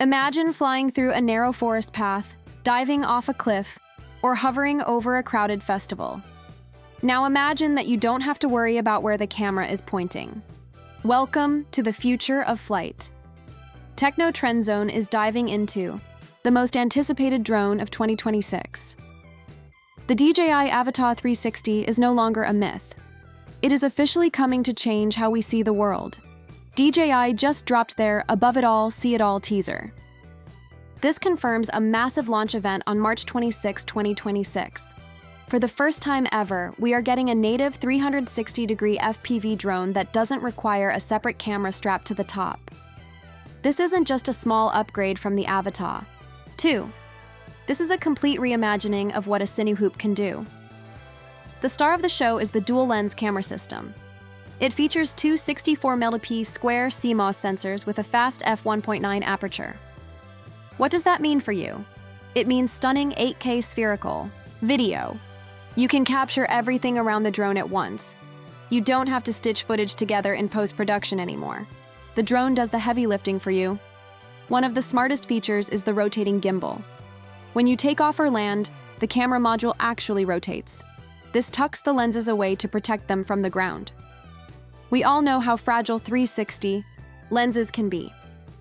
Imagine flying through a narrow forest path, diving off a cliff, or hovering over a crowded festival. Now imagine that you don't have to worry about where the camera is pointing. Welcome to the future of flight. Techno Trend Zone is diving into the most anticipated drone of 2026. The DJI Avata 360 is no longer a myth. It is officially coming to change how we see the world. DJI just dropped their Above It All, See It All teaser. This confirms a massive launch event on March 26, 2026. For the first time ever, we are getting a native 360-degree FPV drone that doesn't require a separate camera strapped to the top. This isn't just a small upgrade from the Avata. 2. This is a complete reimagining of what a cine hoop can do. The star of the show is the dual-lens camera system. It features two 64-megapixel square CMOS sensors with a fast f1.9 aperture. What does that mean for you? It means stunning 8K spherical video. You can capture everything around the drone at once. You don't have to stitch footage together in post-production anymore. The drone does the heavy lifting for you. One of the smartest features is the rotating gimbal. When you take off or land, the camera module actually rotates. This tucks the lenses away to protect them from the ground. We all know how fragile 360 lenses can be,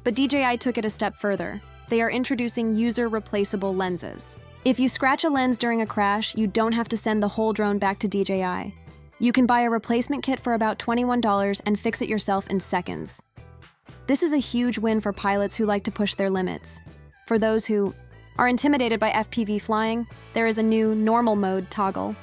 but DJI took it a step further. They are introducing user-replaceable lenses. If you scratch a lens during a crash, you don't have to send the whole drone back to DJI. You can buy a replacement kit for about $21 and fix it yourself in seconds. This is a huge win for pilots who like to push their limits. For those who are intimidated by FPV flying, there is a new normal mode toggle.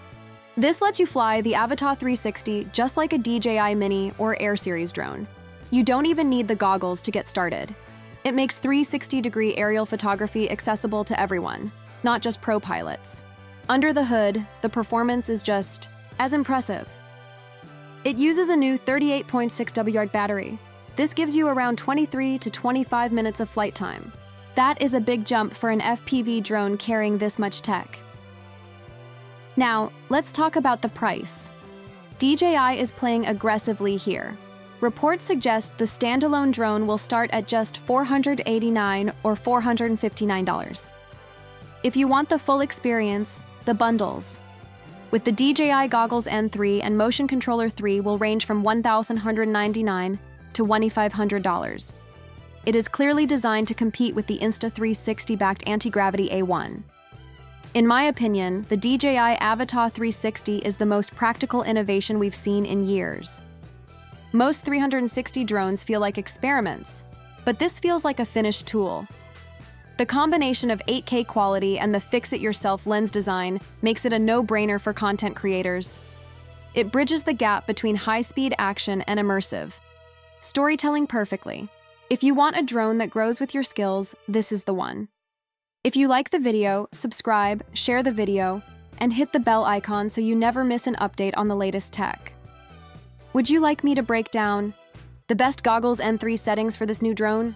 This lets you fly the Avata 360 just like a DJI Mini or Air Series drone. You don't even need the goggles to get started. It makes 360-degree aerial photography accessible to everyone, not just pro pilots. Under the hood, the performance is just as impressive. It uses a new 38.6 WH battery. This gives you around 23 to 25 minutes of flight time. That is a big jump for an FPV drone carrying this much tech. Now, let's talk about the price. DJI is playing aggressively here. Reports suggest the standalone drone will start at just $489 or $459. If you want the full experience, the bundles with the DJI Goggles N3 and Motion Controller 3 will range from $1,199 to $2,500. It is clearly designed to compete with the Insta360-backed Antigravity A1. In my opinion, the DJI Avata 360 is the most practical innovation we've seen in years. Most 360 drones feel like experiments, but this feels like a finished tool. The combination of 8K quality and the fix-it-yourself lens design makes it a no-brainer for content creators. It bridges the gap between high-speed action and immersive storytelling perfectly. If you want a drone that grows with your skills, this is the one. If you like the video, subscribe, share the video, and hit the bell icon so you never miss an update on the latest tech. Would you like me to break down the best Goggles N3 settings for this new drone?